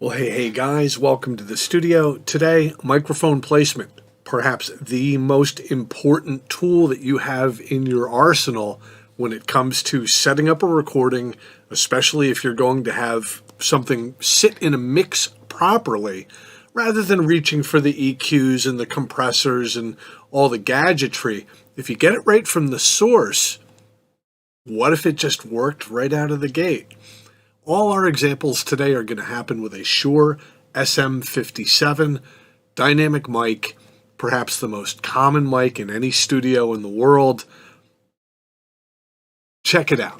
Well, hey guys, welcome to the studio. Today, microphone placement, perhaps the most important tool that you have in your arsenal when it comes to setting up a recording, especially if you're going to have something sit in a mix properly, rather than reaching for the EQs and the compressors and all the gadgetry. If you get it right from the source, what if it just worked right out of the gate? All our examples today are going to happen with a Shure SM57 dynamic mic, perhaps the most common mic in any studio in the world. Check it out.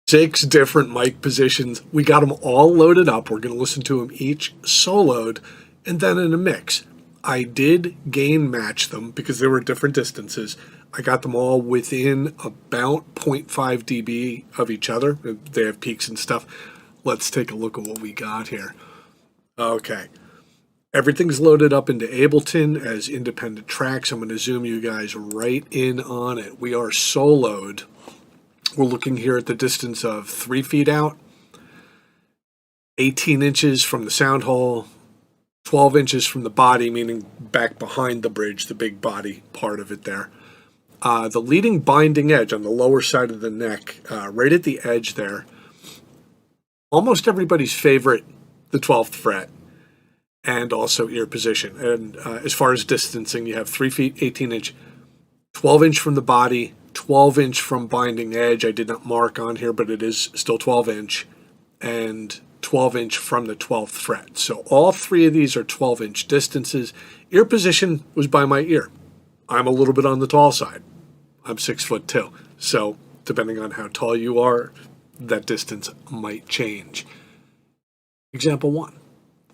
Six different mic positions. We got them all loaded up. We're going to listen to them each soloed and then in a mix. I did gain match them because they were different distances. I got them all within about 0.5 dB of each other. They have peaks and stuff. Let's take a look at what we got here. Okay. Everything's loaded up into Ableton as independent tracks. I'm going to zoom you guys right in on it. We are soloed. We're looking here at the distance of 3 feet out, 18 inches from the sound hole, 12 inches from the body, meaning back behind the bridge, the big body part of it there. The leading binding edge on the lower side of the neck, right at the edge there, almost everybody's favorite, the 12th fret, and also ear position. And as far as distancing, you have 3 feet, 18 inch, 12 inch from the body, 12 inch from binding edge. I did not mark on here, but it is still 12 inch, and 12 inch from the 12th fret. So all three of these are 12 inch distances. Ear position was by my ear. I'm a little bit on the tall side. I'm 6'2". So depending on how tall you are, that distance might change. Example 1,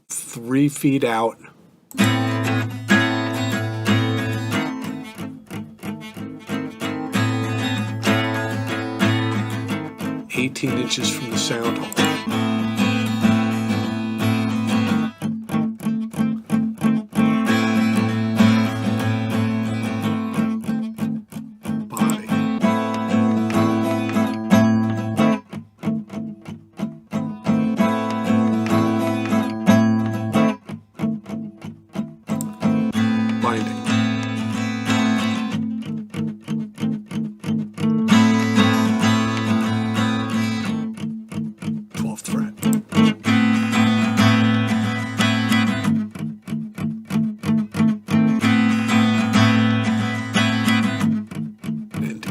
3 feet out. 18 inches from the sound hole. Body. Binding.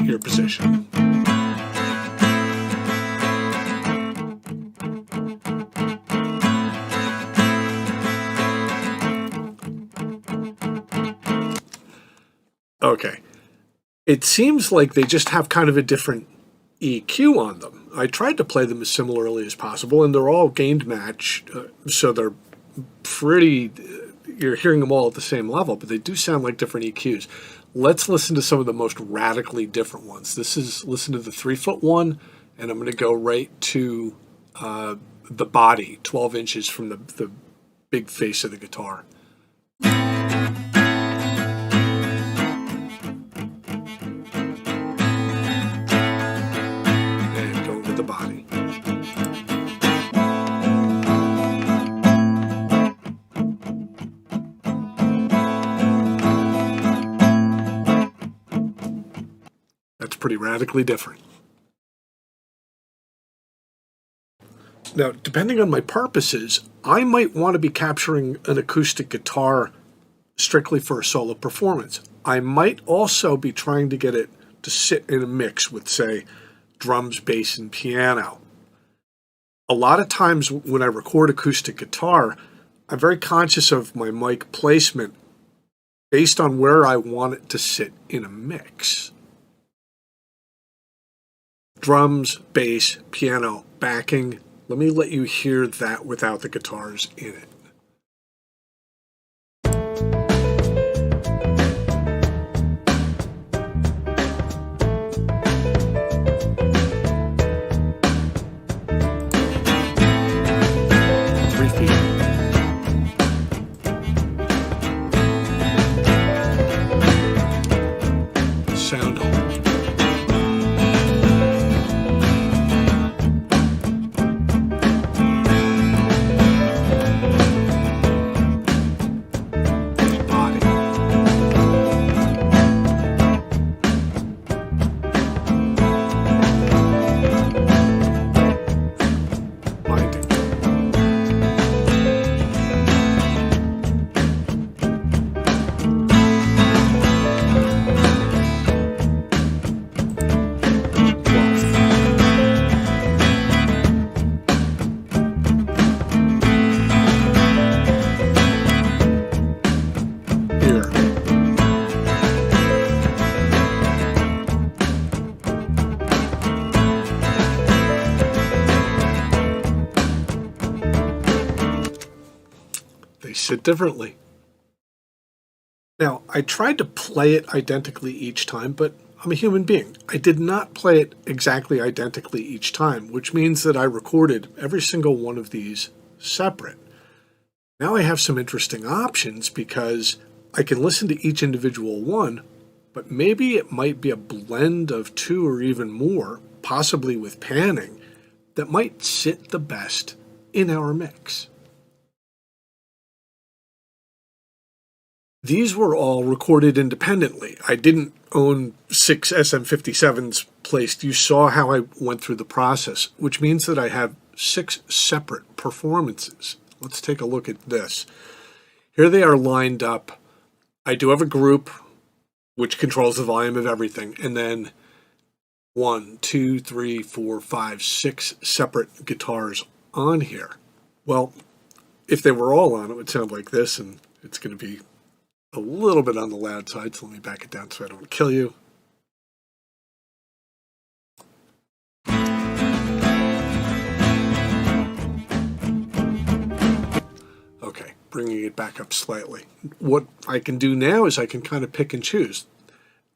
Ear position. Okay. It seems like they just have kind of a different EQ on them. I tried to play them as similarly as possible, and they're all gained match, so they're pretty, you're hearing them all at the same level, but they do sound like different EQs. Let's listen to some of the most radically different ones. Listen to the 3-foot one, and I'm going to go right to the body, 12 inches from the big face of the guitar. And going to the body. That's pretty radically different. Now, depending on my purposes, I might want to be capturing an acoustic guitar strictly for a solo performance. I might also be trying to get it to sit in a mix with, say, drums, bass, and piano. A lot of times when I record acoustic guitar, I'm very conscious of my mic placement based on where I want it to sit in a mix. Drums, bass, piano, backing. Let me let you hear that without the guitars in it. Sound hole. Sit differently. Now, I tried to play it identically each time, but I'm a human being. I did not play it exactly identically each time, which means that I recorded every single one of these separate. Now I have some interesting options because I can listen to each individual one, but maybe it might be a blend of two or even more, possibly with panning, that might sit the best in our mix. These were all recorded independently. I didn't own 6 SM57s placed. You saw how I went through the process, which means that I have 6 separate performances. Let's take a look at this. Here they are lined up. I do have a group which controls the volume of everything, and then 1, 2, 3, 4, 5, 6 separate guitars on here. Well, if they were all on, it would sound like this, and it's going to be a little bit on the loud side, so let me back it down so I don't kill you. Okay, bringing it back up slightly. What I can do now is I can kind of pick and choose.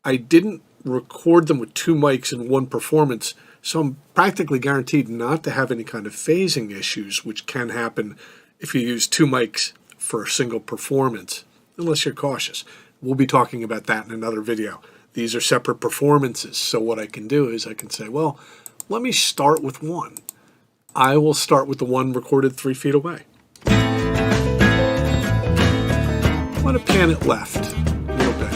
I didn't record them with 2 mics in one performance, so I'm practically guaranteed not to have any kind of phasing issues, which can happen if you use 2 mics for a single performance. Unless you're cautious. We'll be talking about that in another video. These are separate performances, so what I can do is I can say, well, let me start with one. I will start with the one recorded 3 feet away. I'm going to pan it left a little bit.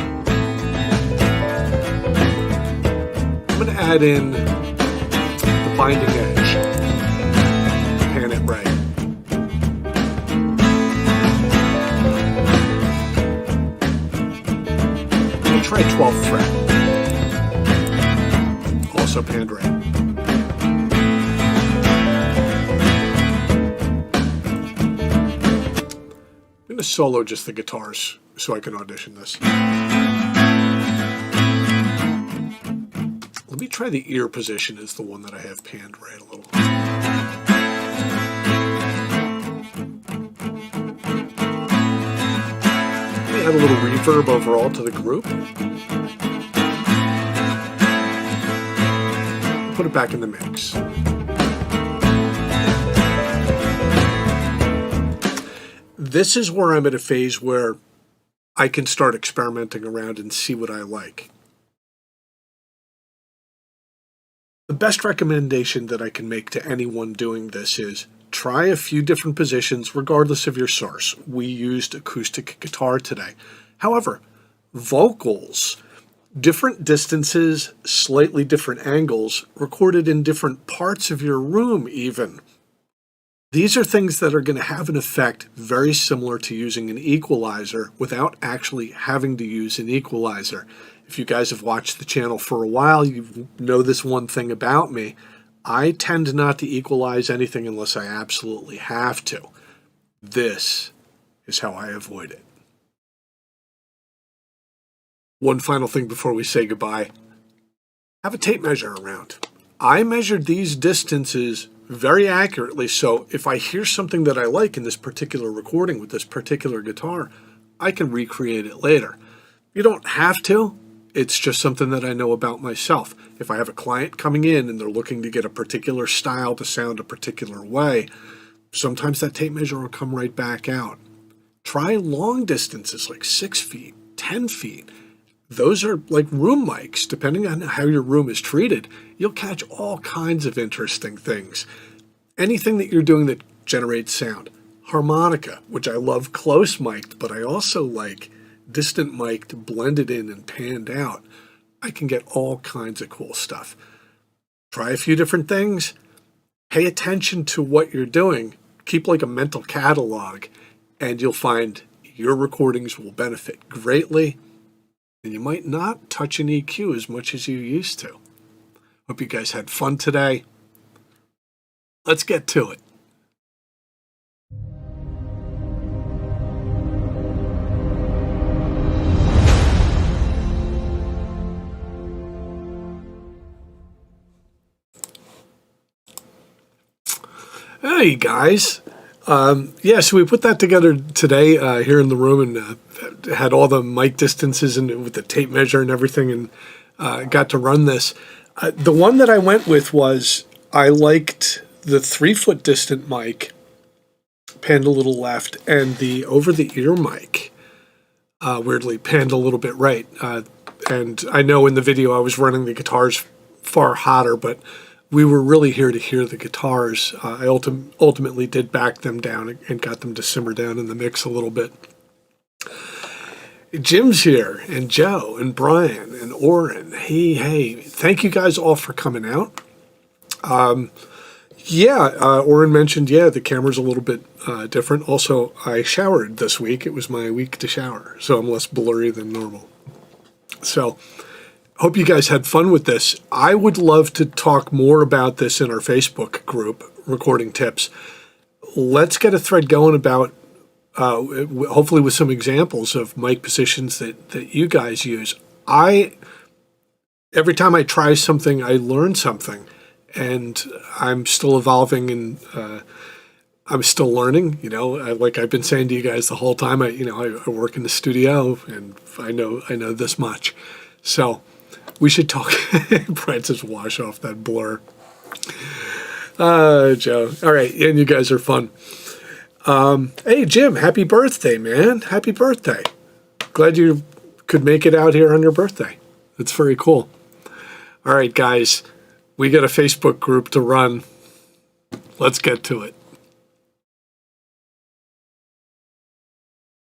I'm going to add in the binding edge. Pan it right. Try 12th fret. Also panned right. I'm going to solo just the guitars so I can audition this. Let me try try the ear position is the one that I have panned right a little. Add a little reverb overall to the group. Put it back in the mix. This is where I'm at a phase where I can start experimenting around and see what I like. The best recommendation that I can make to anyone doing this is try a few different positions regardless of your source. We used acoustic guitar today. However, vocals, different distances, slightly different angles, recorded in different parts of your room even. These are things that are going to have an effect very similar to using an equalizer without actually having to use an equalizer. If you guys have watched the channel for a while, you know this one thing about me. I tend not to equalize anything unless I absolutely have to. This is how I avoid it. One final thing before we say goodbye. Have a tape measure around. I measured these distances very accurately, so if I hear something that I like in this particular recording with this particular guitar, I can recreate it later. You don't have to. It's just something that I know about myself. If I have a client coming in and they're looking to get a particular style to sound a particular way, sometimes that tape measure will come right back out. Try long distances like 6 feet, 10 feet. Those are like room mics. Depending on how your room is treated, you'll catch all kinds of interesting things. Anything that you're doing that generates sound. Harmonica, which I love close mic'd, but I also like distant mic'd, blended in and panned out. I can get all kinds of cool stuff. Try a few different things. Pay attention to what you're doing. Keep like a mental catalog, and you'll find your recordings will benefit greatly. And you might not touch an EQ as much as you used to. Hope you guys had fun today. Let's get to it. Hey guys. So we put that together today here in the room and had all the mic distances and with the tape measure and everything, and got to run this. The one that I went with was I liked the 3-foot distant mic, panned a little left, and the over-the-ear mic weirdly panned a little bit right. And I know in the video I was running the guitars far hotter, but we were really here to hear the guitars. I ultimately did back them down and got them to simmer down in the mix a little bit. Jim's here, and Joe, and Brian, and Oren. Hey, thank you guys all for coming out. Oren mentioned, the camera's a little bit different. Also, I showered this week. It was my week to shower, so I'm less blurry than normal. So, hope you guys had fun with this. I would love to talk more about this in our Facebook group, Recording Tips. Let's get a thread going about, hopefully with some examples of mic positions that you guys use. Every time I try something, I learn something, and I'm still evolving and I'm still learning. Like I've been saying to you guys the whole time, I work in the studio and I know this much. So we should talk. Brad says, wash off that blur. Joe. All right. And you guys are fun. Hey, Jim, happy birthday, man. Happy birthday. Glad you could make it out here on your birthday. That's very cool. All right, guys, we got a Facebook group to run. Let's get to it.